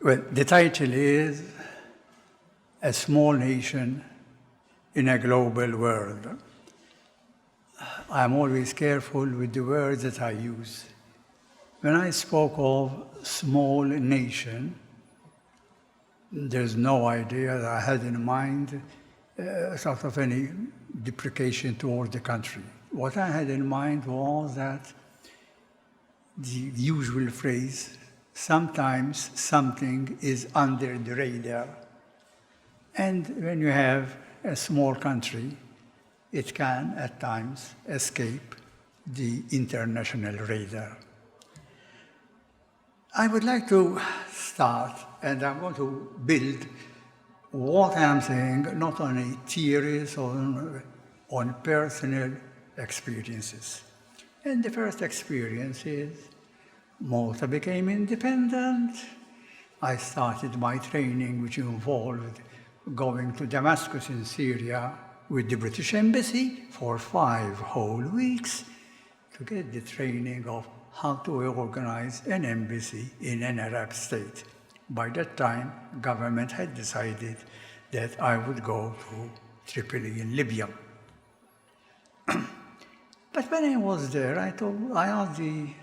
Well, the title is A Small Nation in a Global World. I'm always careful with the words that I use. When I spoke of small nation, there's no idea that I had in mind sort of any deprecation toward the country. What I had in mind was that the usual phrase, sometimes something is under the radar. And when you have a small country, it can, at times, escape the international radar. I would like to start, and I'm going to build what I'm saying, not on a theories or on personal experiences. And the first experience is Malta became independent. I started my training, which involved going to Damascus in Syria with the British Embassy for 5 whole weeks to get the training of how to organize an embassy in an Arab state. By that time, government had decided that I would go to Tripoli in Libya. But when I was there, I asked the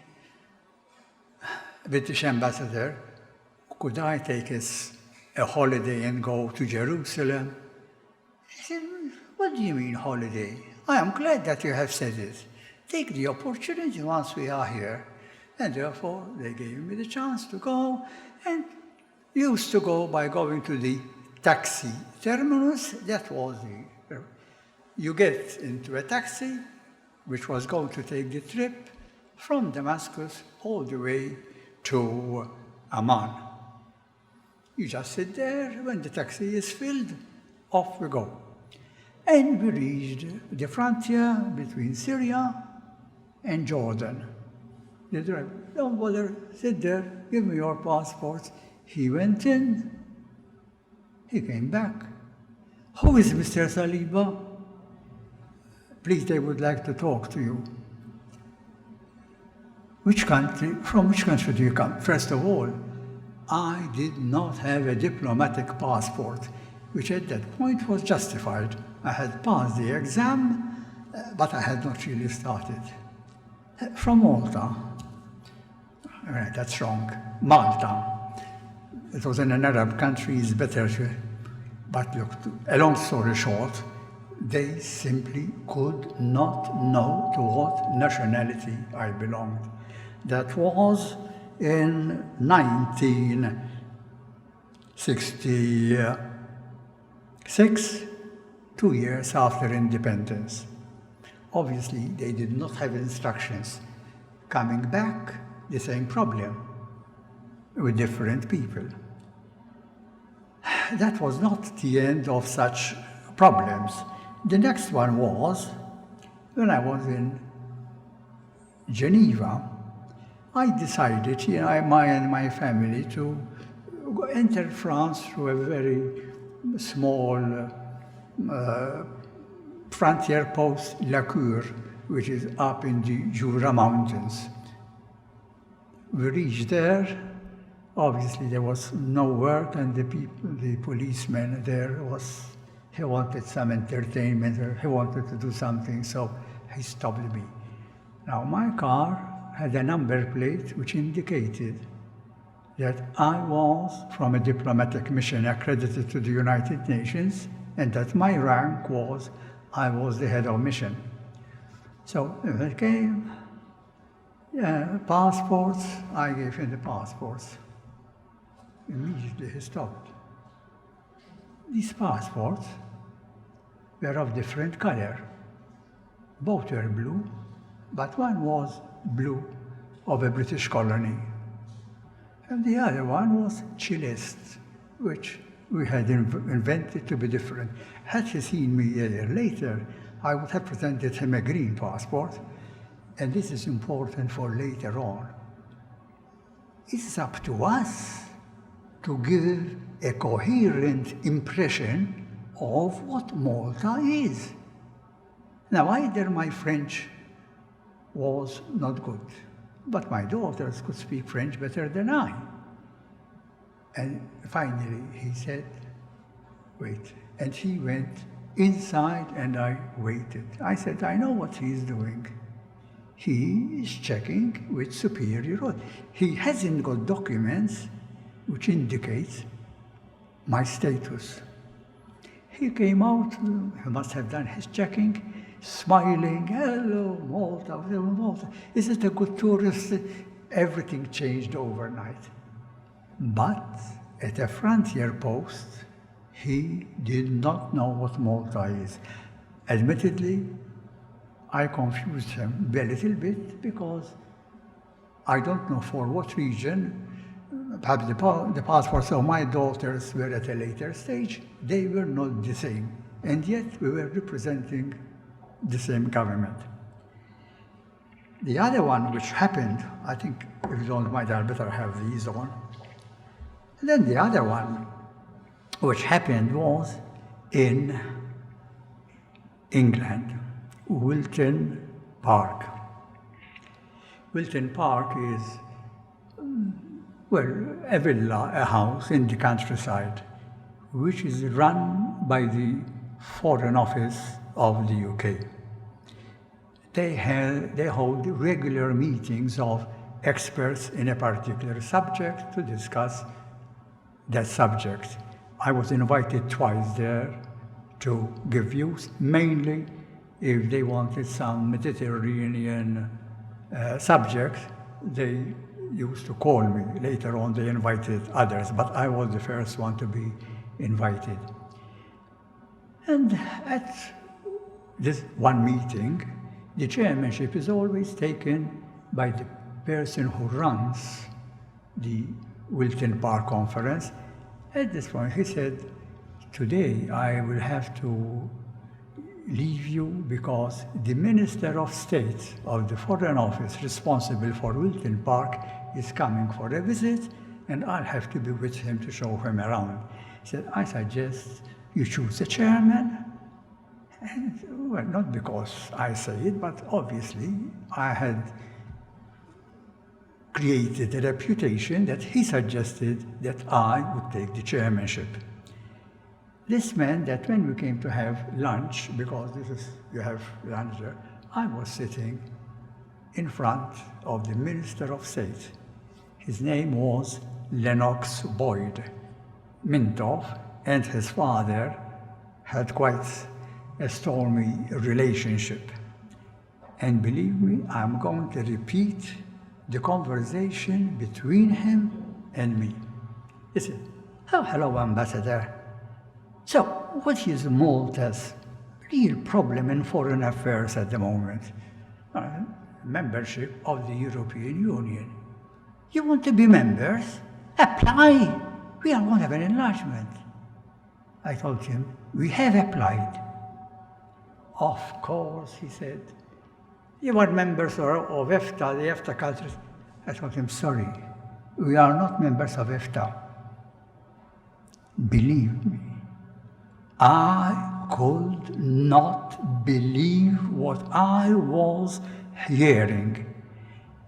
British ambassador, could I take a holiday and go to Jerusalem? He said, what do you mean holiday? I am glad that you have said it. Take the opportunity once we are here. And therefore, they gave me the chance to go, and used to go by going to the taxi terminus. That was you get into a taxi, which was going to take the trip from Damascus all the way to Amman. You just sit there, when the taxi is filled, off we go. And we reached the frontier between Syria and Jordan. The driver, don't bother, sit there, give me your passport. He went in, he came back. Who is Mr. Saliba? Please, they would like to talk to you. Which country, from which country do you come? First of all, I did not have a diplomatic passport, which at that point was justified. I had passed the exam, but I had not really started. From Malta. Right, that's wrong. Malta. It was in an Arab country, it's better to, but look, a long story short, they simply could not know to what nationality I belonged. That was in 1966, 2 years after independence. Obviously, they did not have instructions. Coming back, the same problem with different people. That was not the end of such problems. The next one was, when I was in Geneva, I decided, my family, to enter France through a very small frontier post, La Cure, which is up in the Jura Mountains. We reached there. Obviously, there was no work, and the policeman there he wanted some entertainment, or he wanted to do something, so he stopped me. Now, my car had a number plate which indicated that I was from a diplomatic mission accredited to the United Nations, and that my rank was, I was the head of mission. So when it came, passports, I gave him the passports. Immediately he stopped. These passports were of different color. Both were blue, but one was blue of a British colony, and the other one was Chilist, which we had invented to be different. Had he seen me a year later, I would have presented him a green passport, and this is important for later on. It's up to us to give a coherent impression of what Malta is. Now, either my French was not good, but my daughters could speak French better than I. And finally he said, wait. And he went inside and I waited. I said, I know what he's doing. He is checking with superior authority. He hasn't got documents which indicate my status. He came out, he must have done his checking, smiling, hello, Malta, Malta. Is it a good tourist? Everything changed overnight. But at a frontier post, he did not know what Malta is. Admittedly, I confused him a little bit because I don't know for what region. Perhaps the passports of my daughters were at a later stage. They were not the same. And yet we were representing the same government. The other one which happened, I think if you don't mind, I better have these on. And then the other one which happened was in England, Wilton Park. Wilton Park is, well, a villa, a house in the countryside, which is run by the Foreign Office of the UK. They hold regular meetings of experts in a particular subject to discuss that subject. I was invited twice there to give views, mainly if they wanted some Mediterranean subject, they used to call me. Later on, they invited others, but I was the first one to be invited. And at this one meeting, the chairmanship is always taken by the person who runs the Wilton Park Conference. At this point, he said, today I will have to leave you because the Minister of State of the Foreign Office responsible for Wilton Park is coming for a visit and I'll have to be with him to show him around. He said, I suggest you choose a chairman. And, well, not because I say it, but obviously I had created a reputation that he suggested that I would take the chairmanship. This meant that when we came to have lunch, because you have lunch there, I was sitting in front of the Minister of State. His name was Lennox Boyd Mintoff, and his father had quite a stormy relationship. And believe me, I'm going to repeat the conversation between him and me. He said, oh, hello, Ambassador. So, what is Malta's real problem in foreign affairs at the moment? Membership of the European Union. You want to be members? Apply! We are going to have an enlargement. I told him, we have applied. Of course, he said, you are members of EFTA, the EFTA countries. I told him, sorry, we are not members of EFTA. Believe me, I could not believe what I was hearing.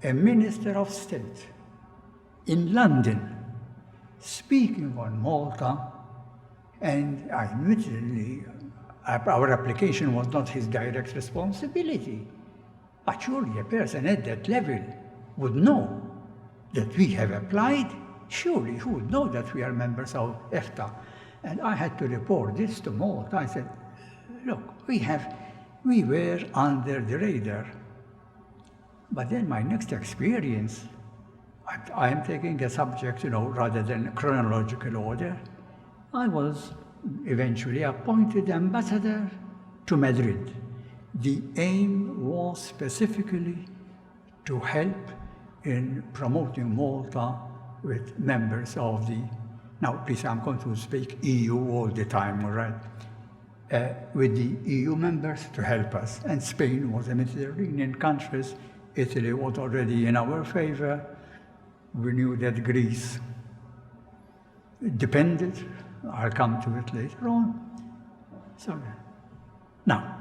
A Minister of State in London speaking on Malta, and admittedly, our application was not his direct responsibility. But surely a person at that level would know that we have applied. Surely he would know that we are members of EFTA. And I had to report this to Malta. I said, look, we were under the radar. But then my next experience, I am taking a subject, rather than chronological order. I was eventually appointed ambassador to Madrid. The aim was specifically to help in promoting Malta with members of the, now please, I'm going to speak EU all the time, all right? With the EU members to help us. And Spain was a Mediterranean country. Italy was already in our favor. We knew that Greece depended. I'll come to it later on. So, now,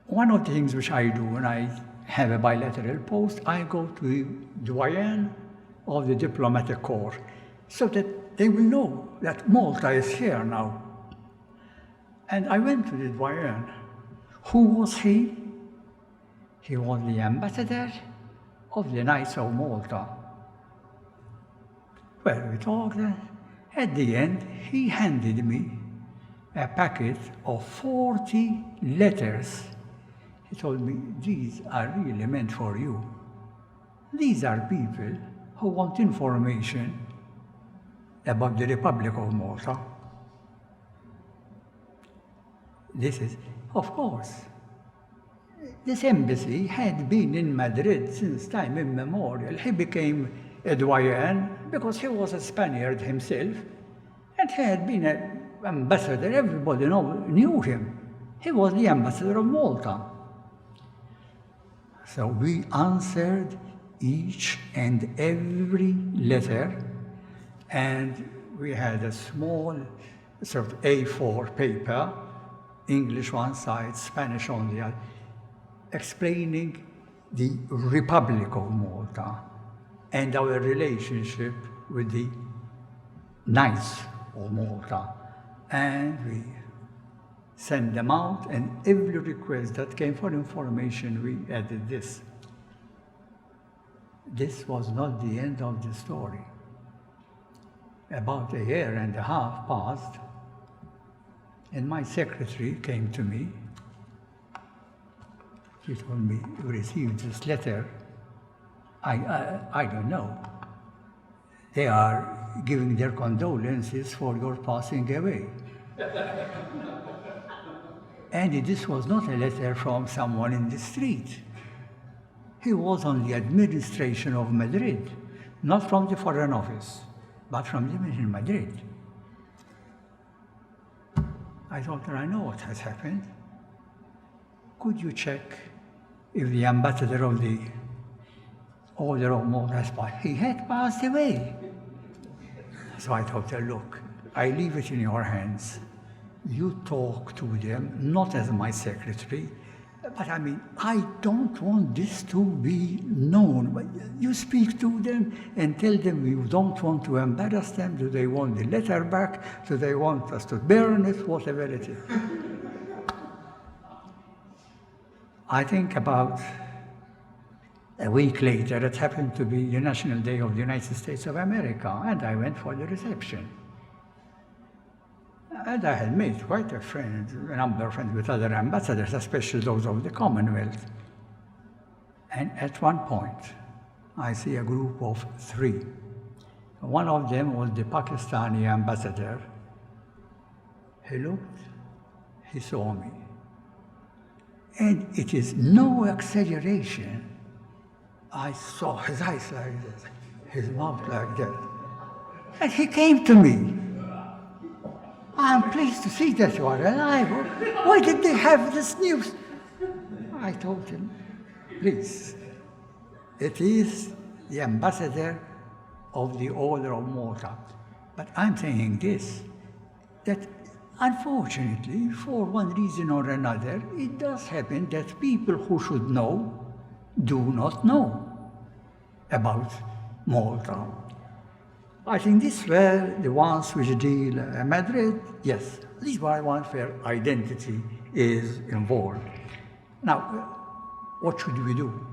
one of the things which I do when I have a bilateral post, I go to the doyen of the diplomatic corps, so that they will know that Malta is here now. And I went to the doyen. Who was he? He was the ambassador of the Knights of Malta. Well, we talked, and at the end, he handed me a packet of 40 letters. He told me, these are really meant for you. These are people who want information about the Republic of Malta. This is, of course, this embassy had been in Madrid since time immemorial. He became a doyen because he was a Spaniard himself, and he had been an ambassador. Everybody knew him. He was the ambassador of Malta. So we answered each and every letter, and we had a small sort of A4 paper, English one side, Spanish on the other, explaining the Republic of Malta and our relationship with the Knights of Malta. And we sent them out, and every request that came for information, we added this. This was not the end of the story. About a year and a half passed, and my secretary came to me. He told me, you received this letter. I don't know. They are giving their condolences for your passing away. And this was not a letter from someone in the street. He was on the administration of Madrid, not from the Foreign Office, but from the in Madrid. I thought, I know what has happened. Could you check if the ambassador of the Order of Malta has passed? He had passed away. So I thought, look, I leave it in your hands. You talk to them, not as my secretary, but I mean, I don't want this to be known. But you speak to them and tell them you don't want to embarrass them. Do they want the letter back? Do they want us to burn it? Whatever it is. I think about a week later, it happened to be the National Day of the United States of America, and I went for the reception. And I had made quite a number of friends with other ambassadors, especially those of the Commonwealth. And at one point, I see a group of 3. One of them was the Pakistani ambassador. He looked, he saw me. And it is no exaggeration. I saw his eyes like this, his mouth like that. And he came to me. I'm pleased to see that you are alive. Why did they have this news? I told him, please, it is the ambassador of the Order of Malta. But I'm saying this, that unfortunately, for one reason or another, it does happen that people who should know do not know about Malta. I think these were the ones which deal Madrid, yes, these were ones where identity is involved. Now, what should we do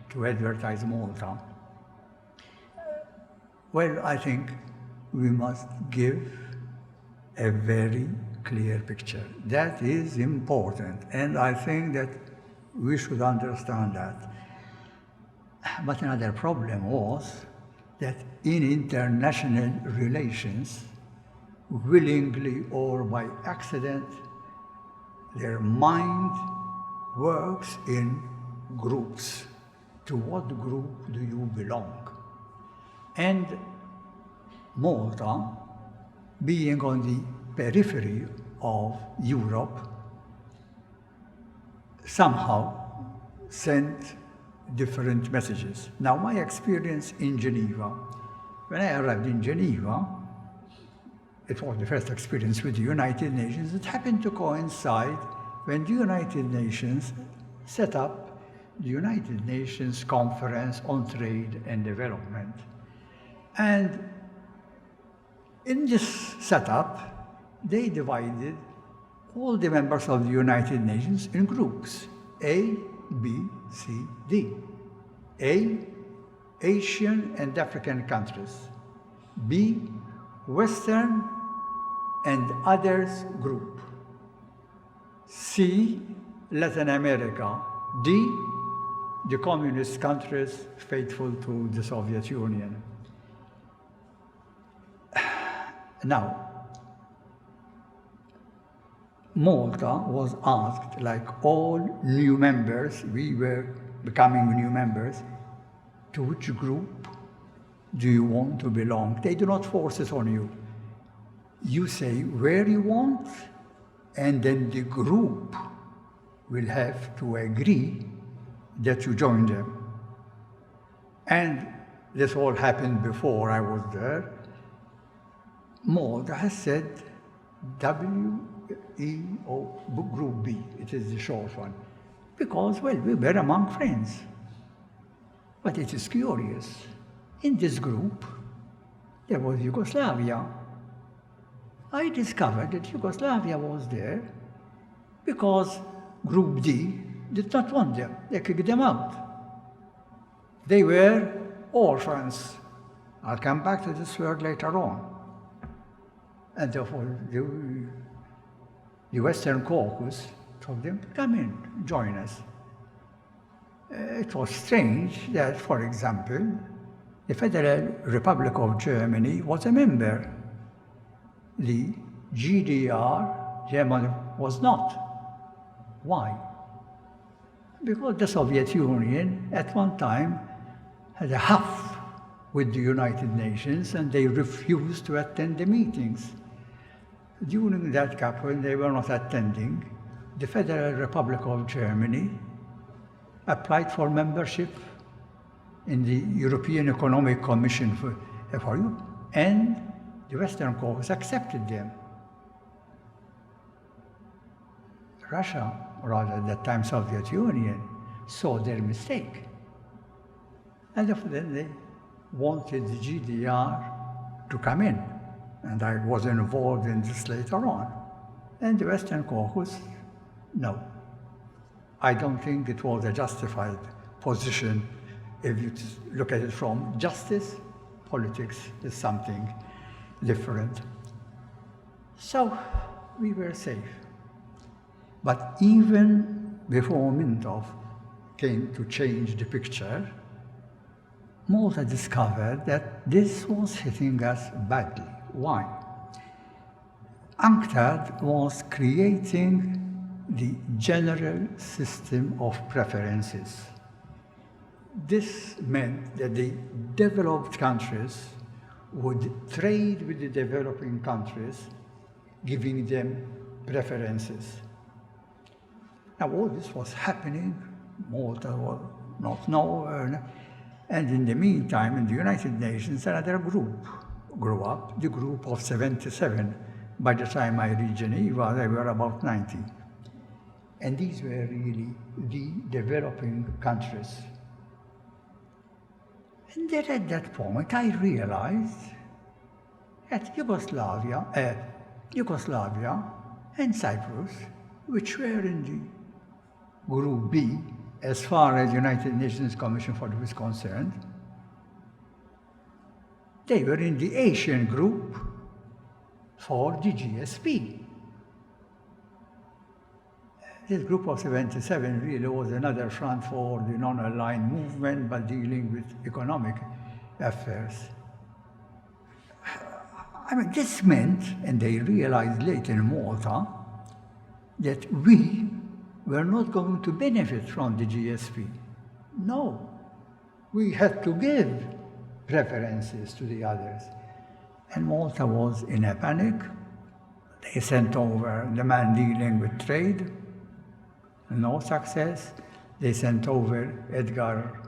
to advertise Malta? Well, I think we must give a very clear picture. That is important, and I think that we should understand that. But another problem was that in international relations, willingly or by accident, their mind works in groups. To what group do you belong? And Malta, being on the periphery of Europe, somehow sent different messages. Now, my experience in Geneva, when I arrived in Geneva, it was the first experience with the United Nations. It happened to coincide when the United Nations set up the United Nations Conference on Trade and Development. And in this setup, they divided all the members of the United Nations in groups, A, B, C, D. A, Asian and African countries. B, Western and others group. C, Latin America. D, the communist countries faithful to the Soviet Union. Now, Malta was asked, like all new members, we were becoming new members, to which group do you want to belong? They do not force it on you. You say where you want, and then the group will have to agree that you join them. And this all happened before I was there. Malta has said WEO, Group B, it is the short one, because, well, we were among friends. But it is curious. In this group, there was Yugoslavia. I discovered that Yugoslavia was there because Group D did not want them. They kicked them out. They were orphans. I'll come back to this word later on. And therefore, the Western Caucasus told them, come in, join us. It was strange that, for example, the Federal Republic of Germany was a member. The GDR, Germany, was not. Why? Because the Soviet Union, at one time, had a huff with the United Nations, and they refused to attend the meetings. During that gap, when they were not attending, the Federal Republic of Germany applied for membership in the European Economic Commission for you, and the Western Caucasus accepted them. Russia, or rather at that time Soviet Union, saw their mistake. And therefore then they wanted the GDR to come in. And I was involved in this later on. And the Western Caucasus, no. I don't think it was a justified position. If you look at it from justice, politics is something different. So we were safe. But even before Mintov came to change the picture, Malta discovered that this was hitting us badly. Why? UNCTAD was creating the general system of preferences. This meant that the developed countries would trade with the developing countries, giving them preferences. Now, all this was happening. Malta was not nowhere. And in the meantime, in the United Nations, another group grew up, the group of 77. By the time I reached Geneva, they were about 90. And these were really the developing countries. And then at that point, I realized that Yugoslavia and Cyprus, which were in the Group B, as far as the United Nations Commission for Peace is concerned, they were in the Asian group for the GSP. This group of 77 really was another front for the non-aligned movement, but dealing with economic affairs. I mean, this meant, and they realized later in Malta, that we were not going to benefit from the GSP. No, we had to give preferences to the others. And Malta was in a panic. They sent over the man dealing with trade, no success. They sent over Edgar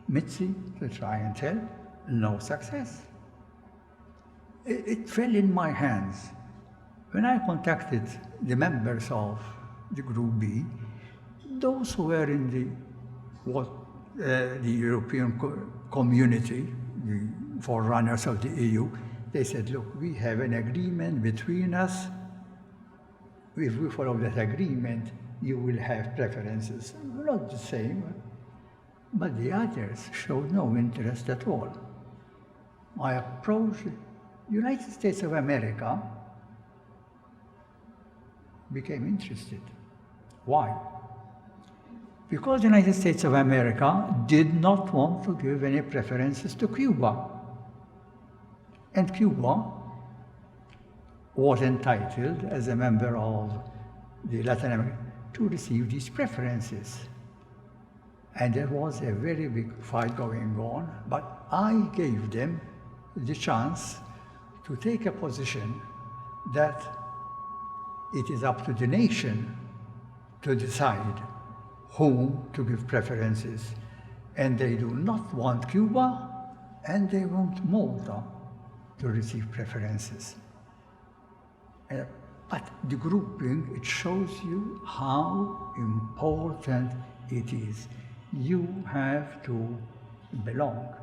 Mitzi to try and help, no success. It fell in my hands. When I contacted the members of the Group B, those who were in the European community, the forerunners of the EU, they said, look, we have an agreement between us. If we follow that agreement, you will have preferences. Not the same, but the others showed no interest at all. I approached the United States of America, became interested. Why? Because the United States of America did not want to give any preferences to Cuba. And Cuba was entitled, as a member of the Latin America, to receive these preferences. And there was a very big fight going on, but I gave them the chance to take a position that it is up to the nation to decide whom to give preferences. And they do not want Cuba, and they want Malta to receive preferences. But the grouping, it shows you how important it is. You have to belong.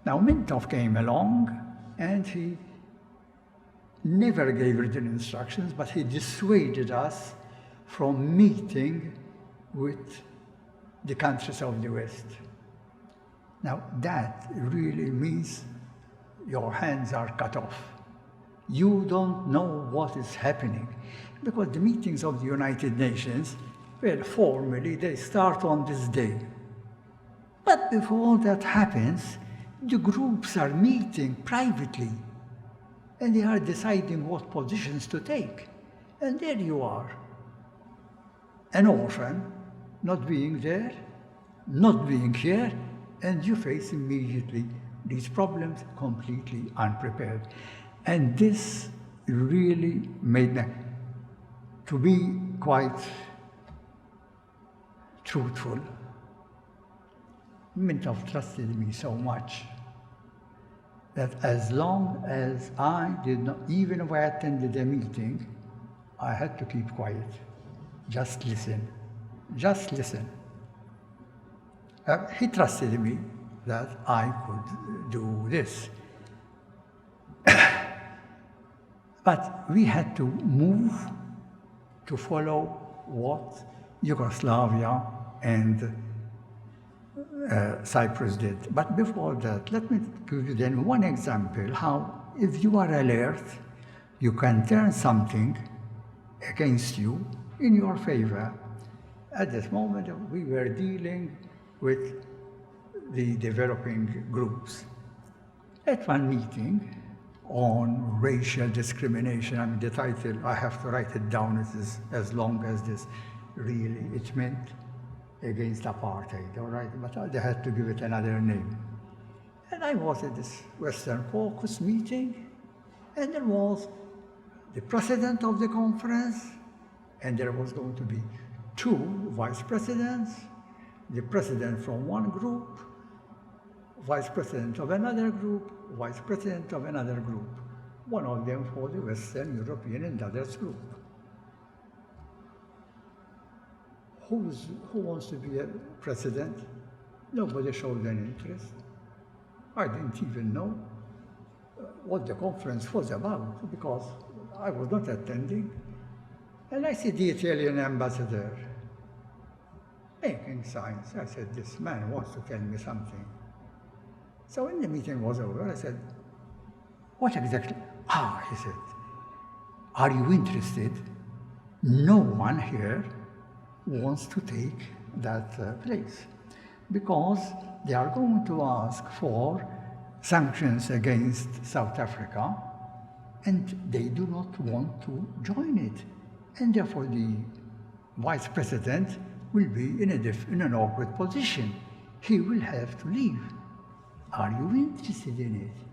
Now, Mintov came along, and he never gave written instructions, but he dissuaded us from meeting with the countries of the West. Now, that really means your hands are cut off. You don't know what is happening, because the meetings of the United Nations, well, formally, they start on this day. But before that happens, the groups are meeting privately, and they are deciding what positions to take. And there you are, an orphan, not being there, not being here, and you face immediately these problems completely unprepared. And this really made me, to be quite truthful, Mintov trusted me so much that as long as I did not, even if I attended a meeting, I had to keep quiet. Just listen. Just listen. He trusted me that I could do this. But we had to move to follow what Yugoslavia and Cyprus did. But before that, let me give you then one example how, if you are alert, you can turn something against you in your favor. At this moment, we were dealing with the developing groups. At one meeting on racial discrimination, I mean, the title, I have to write it down, it is as long as this, really, it meant against apartheid, all right? But they had to give it another name. And I was at this Western Caucus meeting, and there was the president of the conference, and there was going to be two vice presidents, the president from one group, vice president of another group, vice president of another group. One of them for the Western European and others group. Who wants to be a president? Nobody showed any interest. I didn't even know what the conference was about because I was not attending. And I see the Italian ambassador making signs. I said, this man wants to tell me something. So when the meeting was over, I said, what exactly? He said, are you interested? No one here wants to take that place because they are going to ask for sanctions against South Africa and they do not want to join it. And therefore the vice president will be in an awkward position. He will have to leave. Are you interested in it?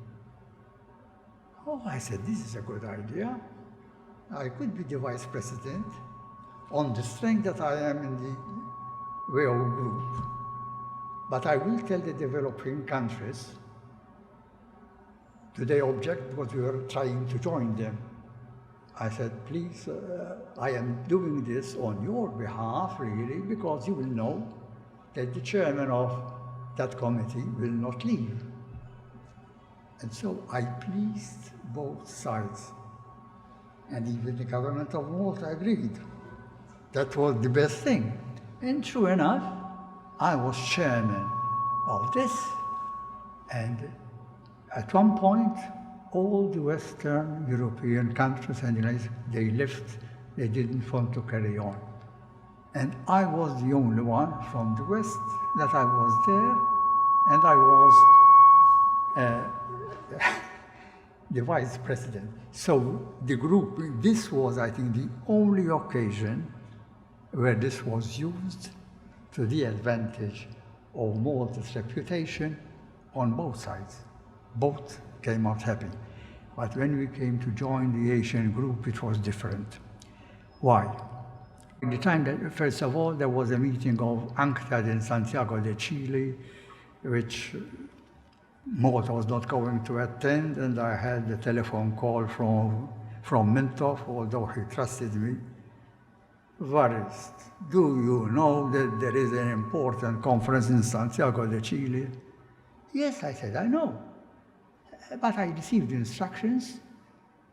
Oh, I said, this is a good idea. I could be the vice president on the strength that I am in the WEO group. But I will tell the developing countries, do they object because we were trying to join them? I said, please, I am doing this on your behalf, really, because you will know that the chairman of that committee will not leave. And so I pleased both sides. And even the government of Malta agreed. That was the best thing. And true enough, I was chairman of this. And at one point, all the Western European countries and United States, they left. They didn't want to carry on. And I was the only one from the West that I was there, and I was the vice president. So the group, this was, I think, the only occasion where this was used to the advantage of Malta's reputation on both sides. Both came out happy. But when we came to join the Asian group, it was different. Why? In the time that, first of all, there was a meeting of UNCTAD in Santiago de Chile, which Malta was not going to attend, and I had a telephone call from Mintoff, although he trusted me. Evarist, do you know that there is an important conference in Santiago de Chile? Yes, I said, I know. But I received instructions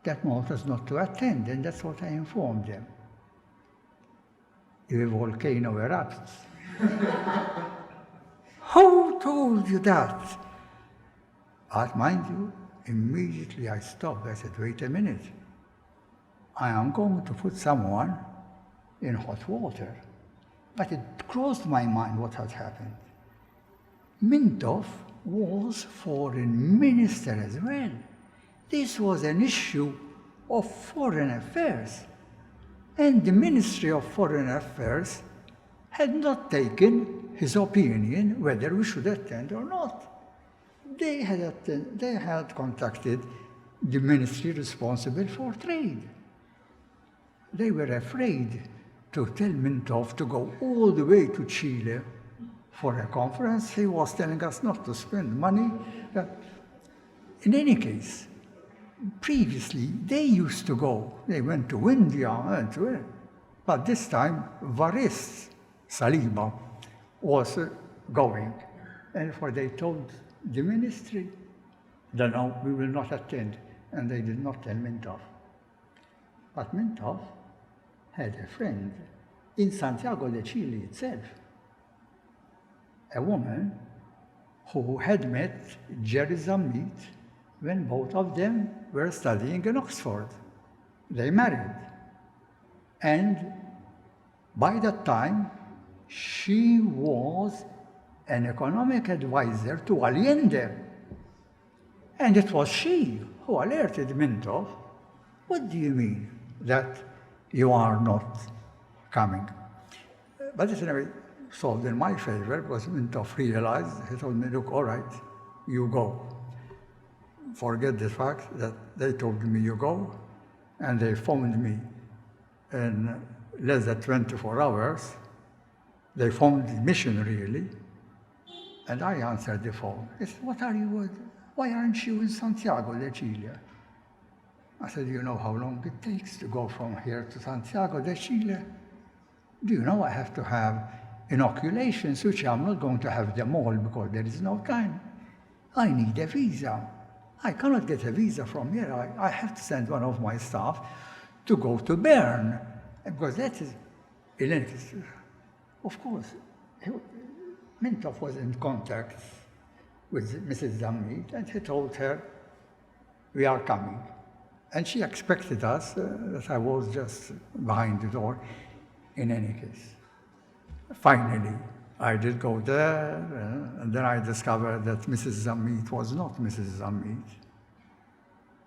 that Malta is not to attend, and that's what I informed them. The volcano erupts. Who told you that? But mind you, immediately I stopped. I said, wait a minute. I am going to put someone in hot water. But it crossed my mind what had happened. Mintoff was foreign minister as well. This was an issue of foreign affairs. And the Ministry of Foreign Affairs had not taken his opinion whether we should attend or not. They had contacted the ministry responsible for trade. They were afraid to tell Mintoff to go all the way to Chile for a conference. He was telling us not to spend money. In any case, previously, they used to go. They went to India, but this time, Evarist, Saliba, was going. And for they told the ministry that no, we will not attend. And they did not tell Mintoff. But Mintoff had a friend in Santiago de Chile itself, a woman who had met Jerry Zammit when both of them were studying in Oxford. They married. And by that time, she was an economic advisor to Allende. And it was she who alerted Mintoff, what do you mean that you are not coming? But it's anyway solved in my favor because Mintoff realized, he told me, look, all right, you go. Forget the fact that they told me you go, and they phoned me in less than 24 hours. They phoned the mission, really, and I answered the phone. He said, what are you, why aren't you in Santiago de Chile? I said, you know how long it takes to go from here to Santiago de Chile? Do you know I have to have inoculations, which I'm not going to have them all because there is no time. I need a visa. I cannot get a visa from here. I have to send one of my staff to go to Bern, because that is, of course, Mintoff was in contact with Mrs. Zammit, and he told her, we are coming. And she expected us, that I was just behind the door. In any case, finally, I did go there, and then I discovered that Mrs. Zammit was not Mrs. Zammit.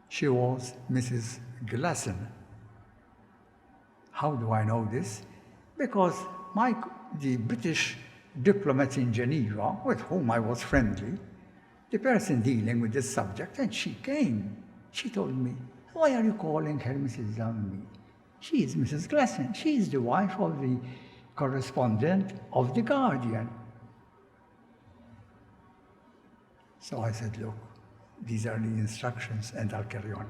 She was Mrs. Glasson. How do I know this? Because the British diplomat in Geneva, with whom I was friendly, the person dealing with this subject, and she came. She told me, why are you calling her Mrs. Zammit? She is Mrs. Glasson. She is the wife of the correspondent of The Guardian. So I said, look, these are the instructions, and I'll carry on.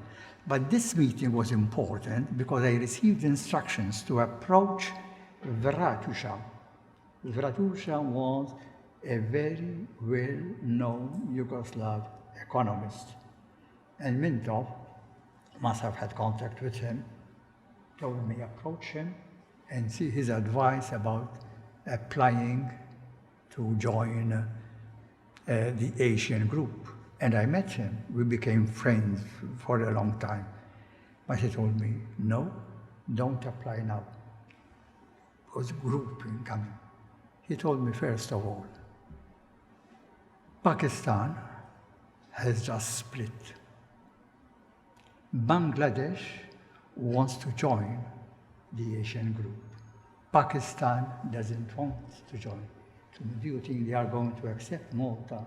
But this meeting was important because I received instructions to approach Vratusha. Vratusha was a very well-known Yugoslav economist. And Minto must have had contact with him, told me approach him and see his advice about applying to join the Asian group. And I met him. We became friends for a long time. But he told me, no, don't apply now. Because group incoming. He told me, first of all, Pakistan has just split. Bangladesh wants to join the Asian group. Pakistan doesn't want to join. So do you think they are going to accept Malta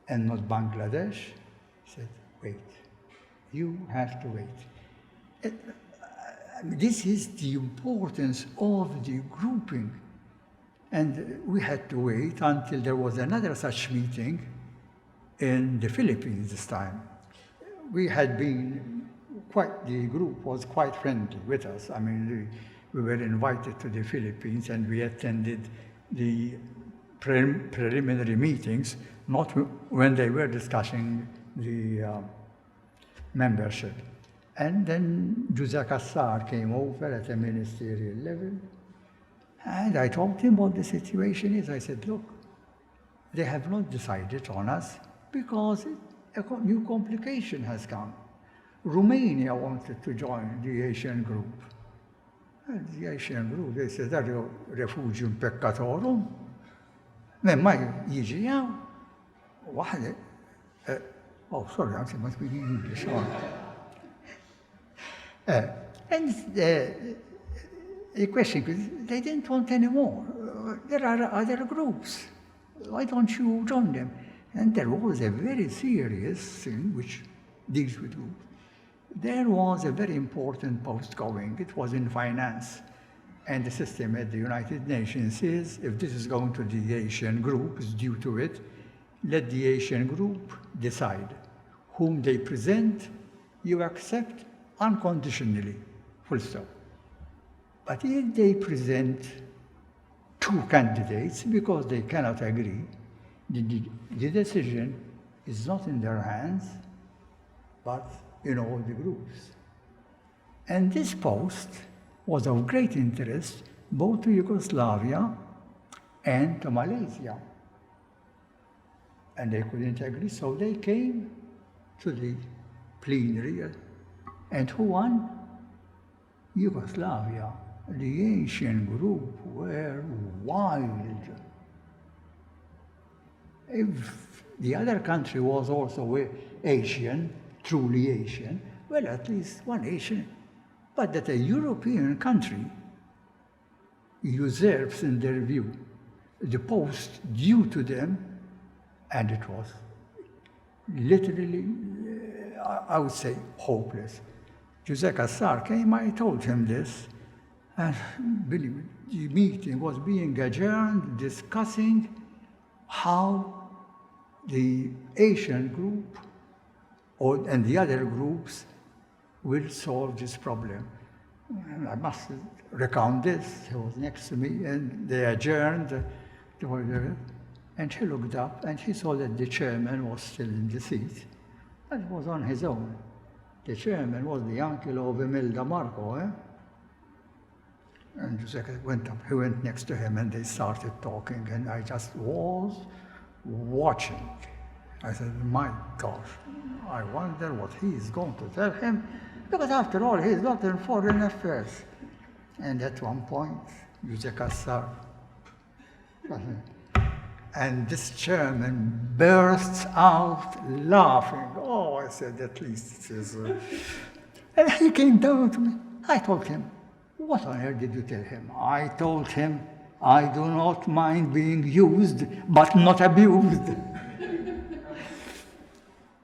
and not Bangladesh? He said, wait, you have to wait. This is the importance of the grouping. And we had to wait until there was another such meeting in the Philippines this time. We had been the group was quite friendly with us. I mean, we were invited to the Philippines and we attended the preliminary meetings, not when they were discussing the membership. And then Jose Kassar came over at a ministerial level, and I told him what the situation is. I said, look, they have not decided on us because a new complication has come. Romania wanted to join the Asian group. And the Asian group, they said, "Dario refugium peccatorum." Ma jiġi jaw, waħda, oh, sorry, I must be in English. And the question is, they didn't want any more. There are other groups. Why don't you join them? And there was a very serious thing which deals with groups. There was a very important post going. It was in finance. And the system at the United Nations is, if this is going to the Asian group, is due to it, let the Asian group decide whom they present, you accept unconditionally, full stop. But if they present two candidates because they cannot agree, the decision is not in their hands, but in all the groups. And this post was of great interest both to Yugoslavia and to Malaysia. And they couldn't agree, so they came to the plenary. And who won? Yugoslavia. The Asian group were wild. If the other country was also Asian, truly Asian, well, at least one Asian. But that a European country usurps, in their view, the post due to them, and it was literally, I would say, hopeless. Jose Kassar came, I told him this, and believe me, the meeting was being adjourned, discussing how the Asian group and the other groups will solve this problem. And I must recount this. He was next to me, and they adjourned. And he looked up, and he saw that the chairman was still in the seat, and he was on his own. The chairman was the uncle of Imelda Marco. And Jose went up. He went next to him, and they started talking, and I just was watching. I said, my gosh, I wonder what he is going to tell him. Because after all, he is not in foreign affairs. And at one point, Jose Kassar, and this chairman bursts out laughing. Oh, I said, at least it is. And he came down to me. I told him, what on earth did you tell him? I told him, I do not mind being used, but not abused.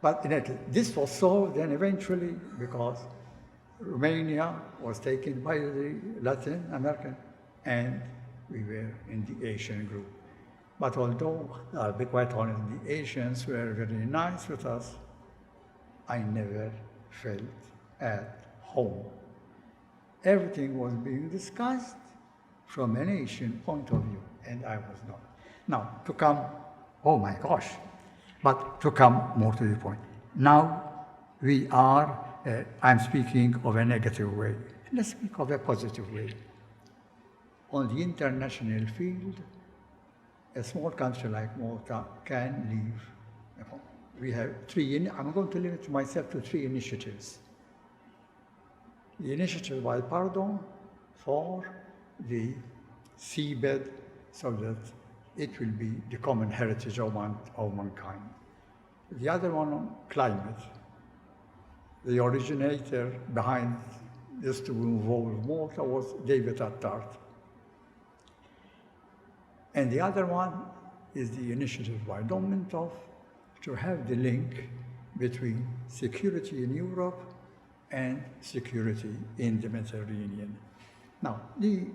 But this was solved then eventually because Romania was taken by the Latin American and we were in the Asian group. But although, I'll be quite honest, the Asians were very nice with us, I never felt at home. Everything was being discussed from an Asian point of view, and I was not. Now, to come, oh my gosh, but to come more to the point. Now, we are, I'm speaking of a negative way. Let's speak of a positive way. On the international field, a small country like Malta can leave. We have I'm going to limit myself to 3 initiatives. The initiative by Pardon for the seabed so that it will be the common heritage of mankind. The other one on climate. The originator behind this to involve Malta was David Attard. And the other one is the initiative by Diplomat to have the link between security in Europe and security in the Mediterranean. Now, the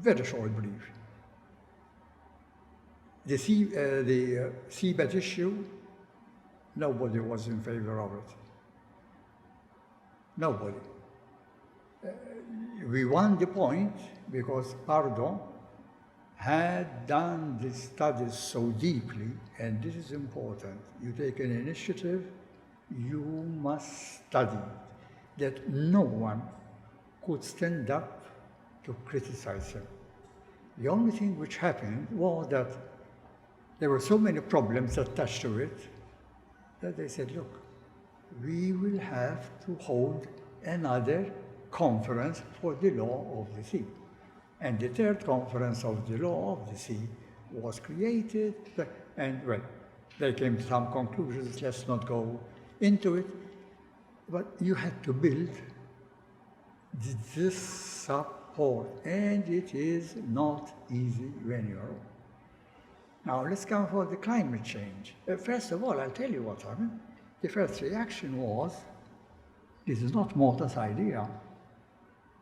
very short brief. The seabed issue, nobody was in favor of it. Nobody. We won the point because Pardon had done the studies so deeply, and this is important. You take an initiative, you must study that no one could stand up to criticize him. The only thing which happened was that there were so many problems attached to it that they said, look, we will have to hold another conference for the law of the sea. And the third conference of the law of the sea was created, and well, they came to some conclusions, let's not go into it, but you had to build this support, and it is not easy when you're on. Now let's come for the climate change. First of all, I'll tell you what happened. The first reaction was, this is not Malta's idea.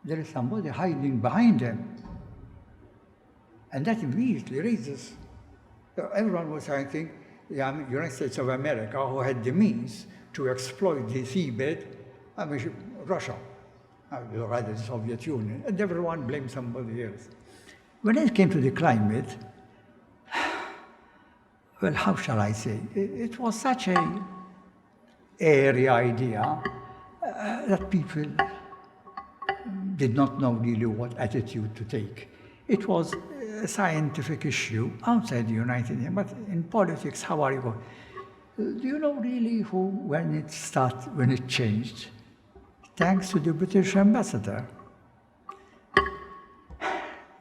There is somebody hiding behind them. And that immediately raises, everyone was thinking, the United States of America, who had the means to exploit the seabed, Russia, or rather the Soviet Union, and everyone blamed somebody else. When it came to the climate, well, how shall I say? It was such an airy idea that people did not know really what attitude to take. It was a scientific issue outside the United Nations, but in politics, how are you going? Do you know really when it changed? Thanks to the British ambassador.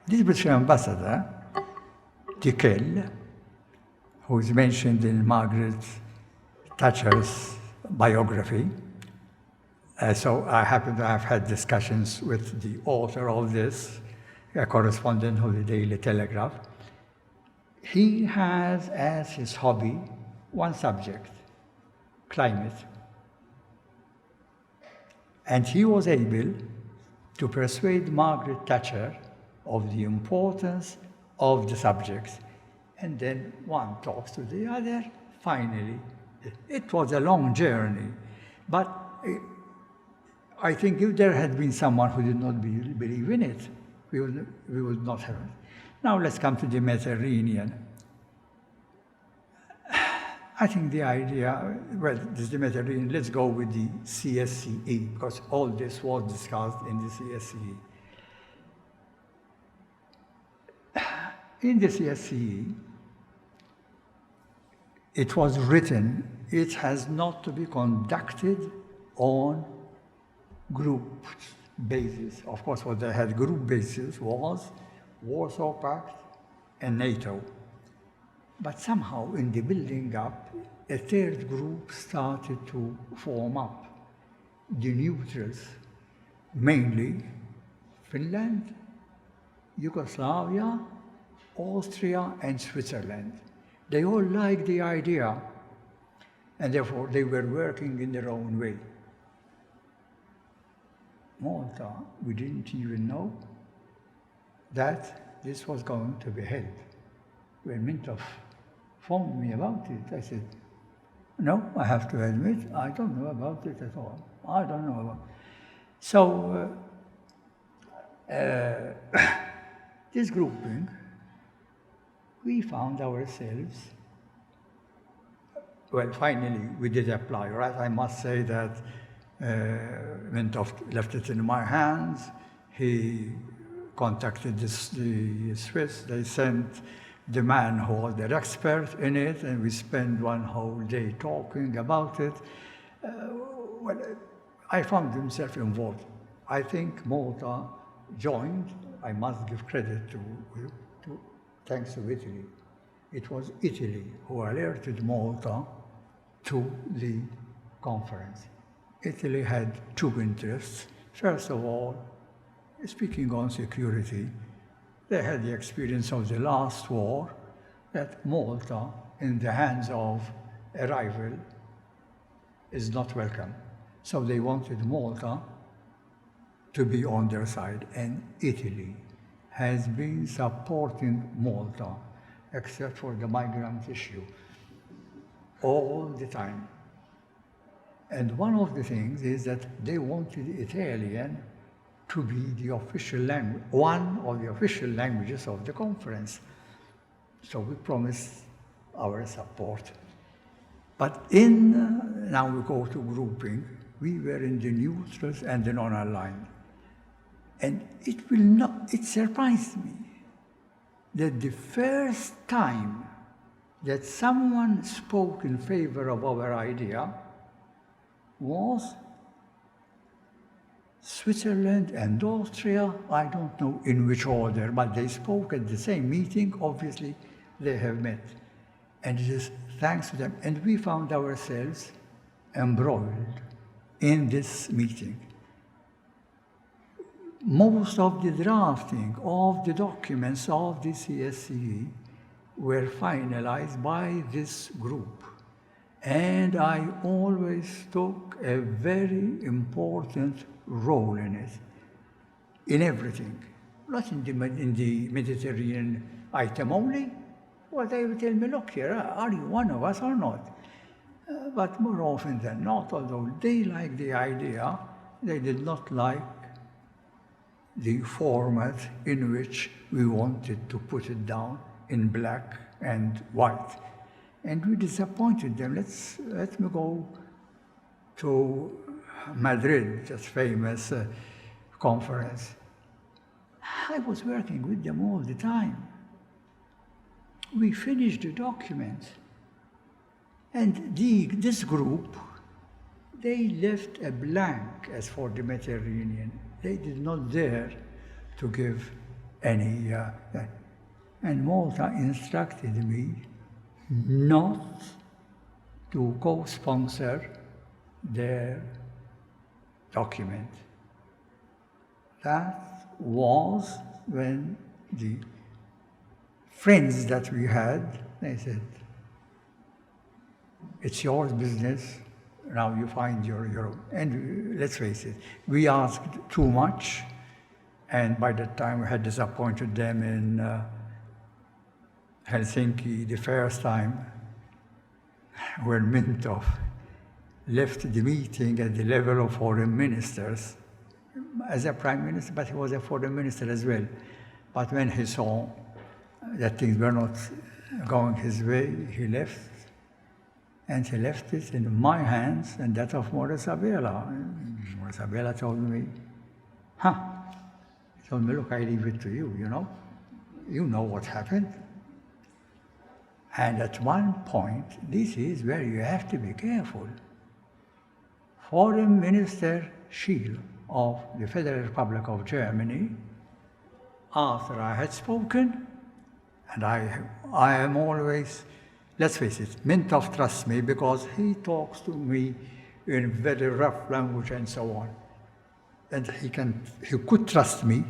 This British ambassador, Tickell, who is mentioned in Margaret Thatcher's biography. So I happen to have had discussions with the author of this, a correspondent of the Daily Telegraph. He has as his hobby one subject, climate. And he was able to persuade Margaret Thatcher of the importance of the subject. And then one talks to the other, finally. It was a long journey, but I think if there had been someone who did not believe in it, we would not have it. Now let's come to the Mediterranean. I think the idea, well, this is the Mediterranean, let's go with the CSCE, because all this was discussed in the CSCE. In the CSCE, it was written, it has not to be conducted on group basis. Of course, what they had group basis was Warsaw Pact and NATO. But somehow, in the building up, a third group started to form up. The neutrals, mainly Finland, Yugoslavia, Austria, and Switzerland. They all liked the idea, and therefore they were working in their own way. Malta, we didn't even know that this was going to be held. When Mintoff phoned me about it, I said, no, I have to admit, I don't know about it at all. I don't know about it. So, this grouping, we found ourselves Well, finally, we did apply, right? I must say that Mintoff left it in my hands. He contacted the Swiss. They sent the man who was their expert in it, and we spent one whole day talking about it. Well, I found himself involved. I think Malta joined. I must give credit to thanks to Italy. It was Italy who alerted Malta to the conference. Italy had two interests. First of all, speaking on security, they had the experience of the last war, that Malta, in the hands of a rival, is not welcome. So they wanted Malta to be on their side, and Italy has been supporting Malta, except for the migrant issue, all the time. And one of the things is that they wanted Italian to be the official language, one of the official languages of the conference. So we promised our support. But now we go to grouping, we were in the neutrals and the non-aligned. And it surprised me that the first time that someone spoke in favor of our idea was Switzerland and Austria. I don't know in which order, but they spoke at the same meeting. Obviously, they have met. And it is thanks to them. And we found ourselves embroiled in this meeting. Most of the drafting of the documents of the CSCE were finalized by this group. And I always took a very important role in it, in everything. Not in the Mediterranean item only. Well, they would tell me, look here, are you one of us or not? But more often than not, although they liked the idea, they did not like the format in which we wanted to put it down in black and white. And we disappointed them. Let me go to Madrid, just famous conference. I was working with them all the time. We finished the document. And this group, they left a blank as for the Mediterranean. They did not dare to give any, and Malta instructed me not to co-sponsor their document. That was when the friends that we had, they said, it's your business, now you find your own. And let's face it, we asked too much, and by that time we had disappointed them in Helsinki the first time, when Mintoff left the meeting at the level of foreign ministers, as a prime minister, but he was a foreign minister as well. But when he saw that things were not going his way, he left. And he left it in my hands and that of Maurice Abela. Maurice Abela told me, he told me, look, I leave it to you, you know? You know what happened. And at one point, this is where you have to be careful. Foreign Minister Schiele of the Federal Republic of Germany, after I had spoken, and I am always, let's face it, Mintoff trusts me because he talks to me in very rough language and so on. And he could trust me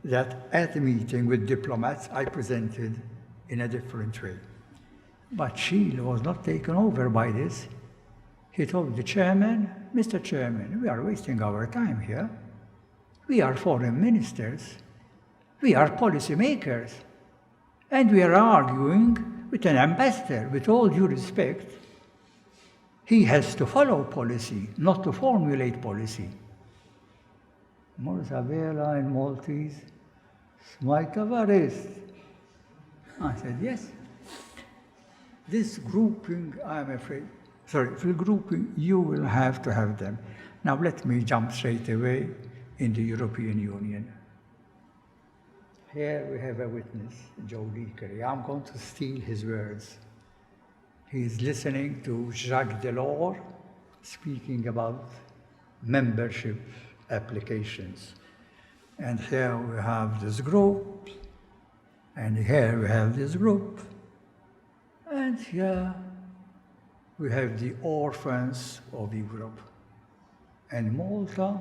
that at the meeting with diplomats, I presented in a different way. But Schiele was not taken over by this. He told the chairman, Mr. Chairman, we are wasting our time here. We are foreign ministers. We are policymakers. And we are arguing with an ambassador, with all due respect. He has to follow policy, not to formulate policy. Maurice Abela in Maltese, Smike Evarist. I said, yes. This grouping, I'm afraid, sorry, fil-grouping, you will have to have them. Now let me jump straight away in the European Union. Here we have a witness, Joe Leakery. I'm going to steal his words. He is listening to Jacques Delors speaking about membership applications. And here we have this group, and here we have this group, and here we have the orphans of Europe. And Malta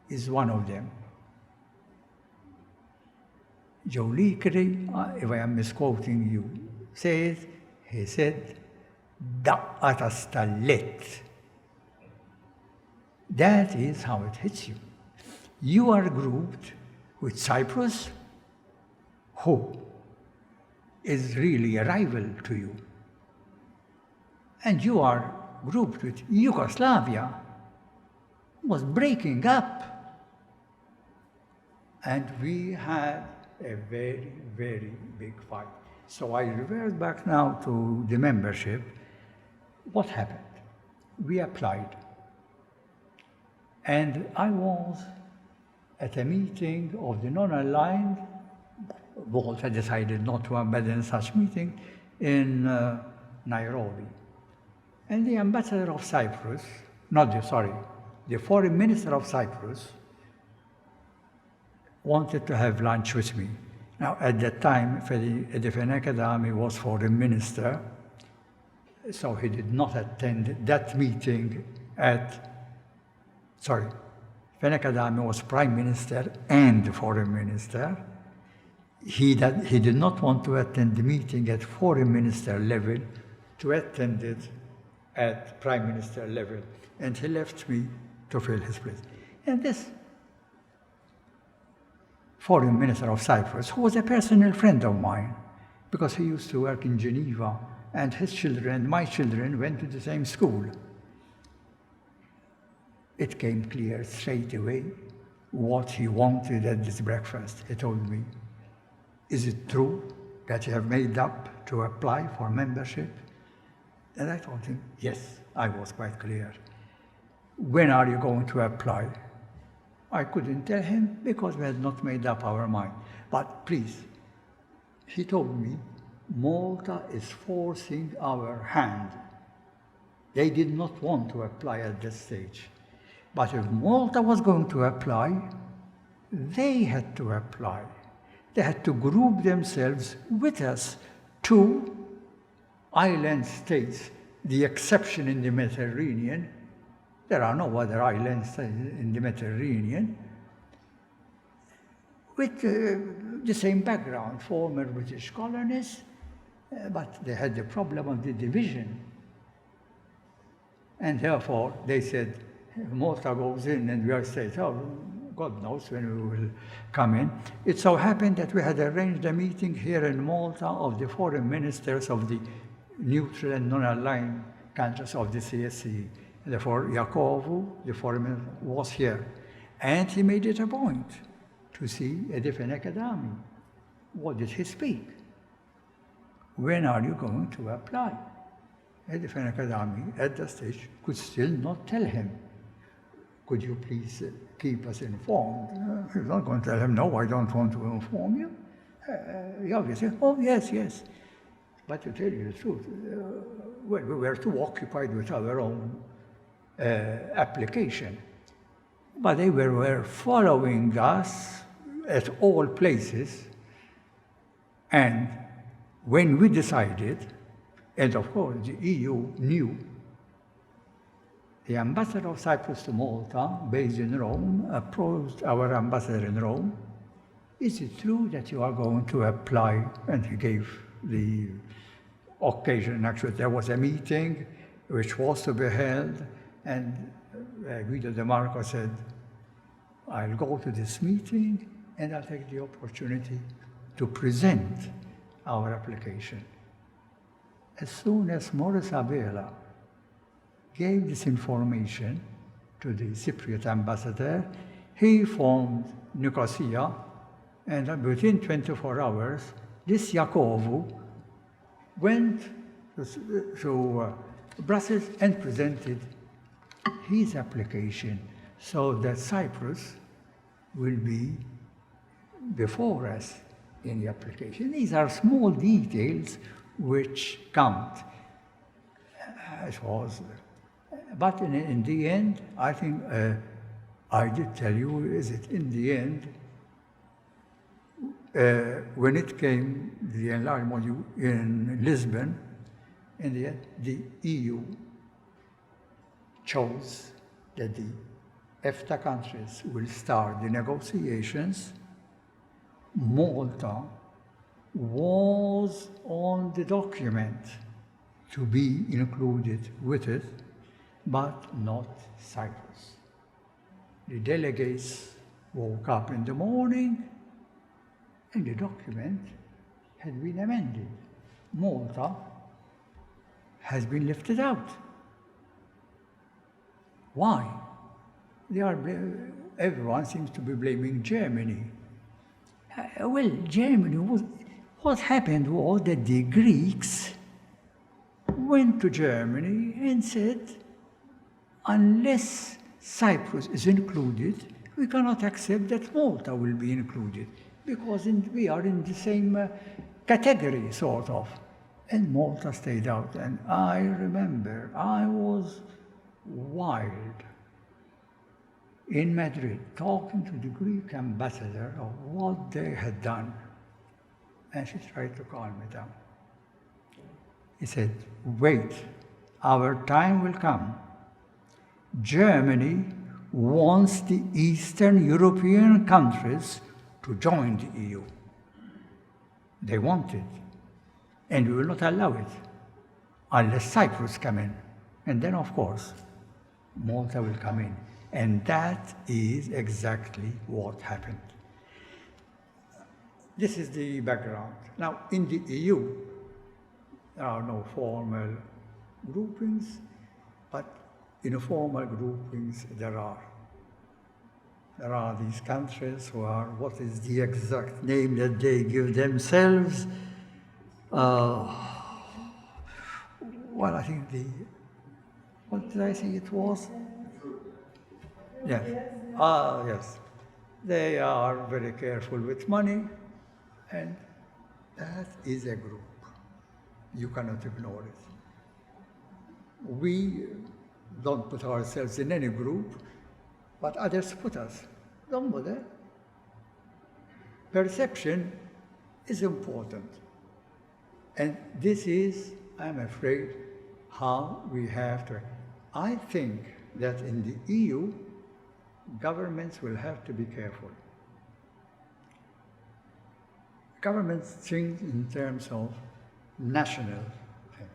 is one of them. Joe Leakery, if I am misquoting you, he said, "Daqqa ta' stallet." That is how it hits you. You are grouped with Cyprus, who is really a rival to you. And you are grouped with Yugoslavia, who was breaking up. And we had a very, very big fight. So I revert back now to the membership. What happened? We applied. And I was at a meeting of the non-aligned. Malta decided not to abandon such meeting in Nairobi. And the ambassador of Cyprus, the foreign minister of Cyprus, wanted to have lunch with me. Now, at that time, the Fenekadami was foreign minister, so he did not attend that meeting Fenekadami was prime minister and foreign minister. He did not want to attend the meeting at foreign minister level, to attend it at prime minister level, and he left me to fill his place. And this foreign minister of Cyprus, who was a personal friend of mine, because he used to work in Geneva, and his children, my children, went to the same school. It came clear straight away what he wanted at this breakfast. He told me, "Is it true that you have made up to apply for membership?" And I told him, yes, I was quite clear. "When are you going to apply?" I couldn't tell him because we had not made up our mind. But please, he told me, Malta is forcing our hand. They did not want to apply at this stage. But if Malta was going to apply, they had to apply. They had to group themselves with us, two island states, the exception in the Mediterranean. There are no other islands in the Mediterranean with the same background, former British colonies, but they had the problem of the division. And therefore, they said, Malta goes in and we are states. Oh, God knows when we will come in. It so happened that we had arranged a meeting here in Malta of the foreign ministers of the neutral and non-aligned countries of the CSCE. Therefore, Iacovu, the foreign minister, was here. And he made it a point to see a different academy. What did he speak? When are you going to apply? A different academy at that stage could still not tell him. Could you please keep us informed? He's not going to tell him, no, I don't want to inform you. He obviously said, oh, yes, yes. But to tell you the truth, well, we were too occupied with our own application. But they were following us at all places. And when we decided, and of course the EU knew, the ambassador of Cyprus to Malta, based in Rome, approached our ambassador in Rome. Is it true that you are going to apply? And he gave the occasion. Actually, there was a meeting which was to be held, and Guido De Marco said, I'll go to this meeting and I'll take the opportunity to present our application. As soon as Maurice Abela gave this information to the Cypriot ambassador, he formed Nicosia, and within 24 hours, this Iacovu went to Brussels and presented his application so that Cyprus will be before us in the application. These are small details which count. It was, but in the end, I think I did tell you, is it in the end, when it came, the enlargement in Lisbon, in the end, the EU chose that the EFTA countries will start the negotiations. Malta was on the document to be included with it, but not Cyprus. The delegates woke up in the morning and the document had been amended. Malta has been lifted out. Why? Everyone seems to be blaming Germany. Well, Germany what happened was that the Greeks went to Germany and said, unless Cyprus is included, we cannot accept that Malta will be included, because we are in the same category, sort of. And Malta stayed out. And I remember I was wild in Madrid, talking to the Greek ambassador of what they had done. And she tried to calm me down. He said, wait, our time will come. Germany wants the Eastern European countries to join the EU. They want it. And we will not allow it unless Cyprus come in. And then, of course, Malta will come in. And that is exactly what happened. This is the background. Now, in the EU, there are no formal groupings, but informal groupings there are. There are these countries who are, what is the exact name that they give themselves? Well, I think what did I say it was? Yes. Yes. They are very careful with money, and that is a group. You cannot ignore it. We don't put ourselves in any group, but others put us. Don't bother. Perception is important. And this is, I'm afraid, how we have to. I think that in the EU, governments will have to be careful. Governments think in terms of national things.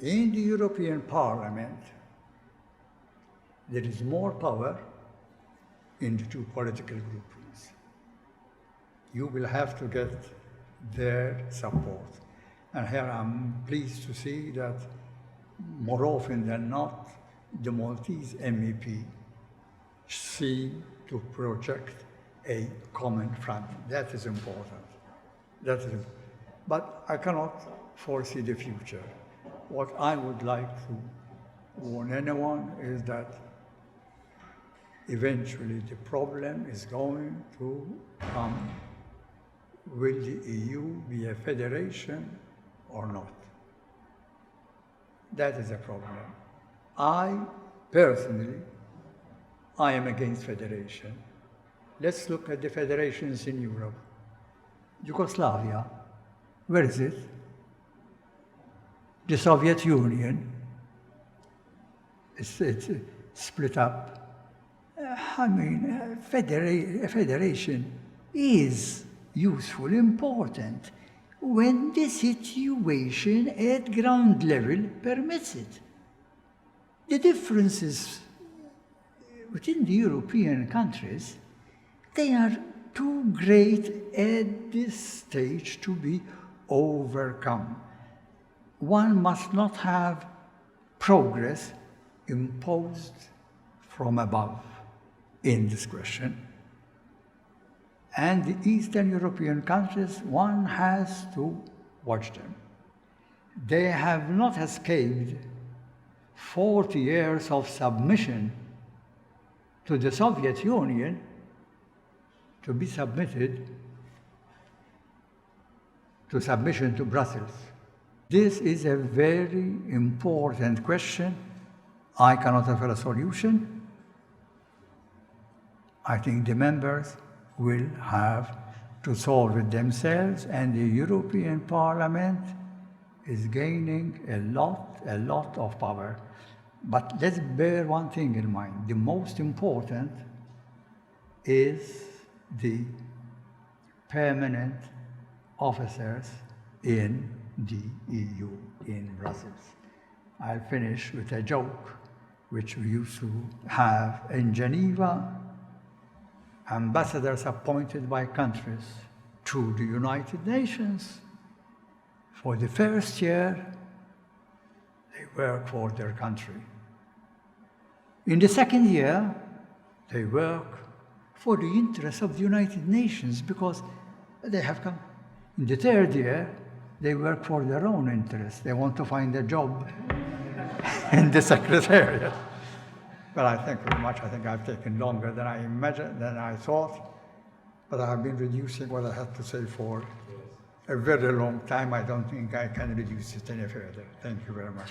In the European Parliament, there is more power in the two political groupings. You will have to get their support. And here I'm pleased to see that more often than not, the Maltese MEP seem to project a common front. That is important. But I cannot foresee the future. What I would like to warn anyone is that eventually the problem is going to come. Will the EU be a federation or not? That is a problem. I personally, I am against federation. Let's look at the federations in Europe. Yugoslavia, where is it? The Soviet Union, it's split up. I mean, a federation is useful, important, when the situation at ground level permits it. The differences within the European countries, they are too great at this stage to be overcome. One must not have progress imposed from above in this question. And the Eastern European countries, one has to watch them. They have not escaped 40 years of submission to the Soviet Union to be submitted to submission to Brussels. This is a very important question. I cannot offer a solution. I think the members will have to solve it themselves, and the European Parliament is gaining a lot of power. But let's bear one thing in mind. The most important is the permanent officers in the EU, in Brussels. I'll finish with a joke which we used to have in Geneva. Ambassadors appointed by countries to the United Nations, for the first year, they work for their country. In the second year, they work for the interests of the United Nations because they have come. In the third year, they work for their own interests. They want to find a job in the Secretariat. Well, I thank you very much. I think I've taken longer than I imagined, than I thought, but I have been reducing what I had to say for a very long time. I don't think I can reduce it any further. Thank you very much.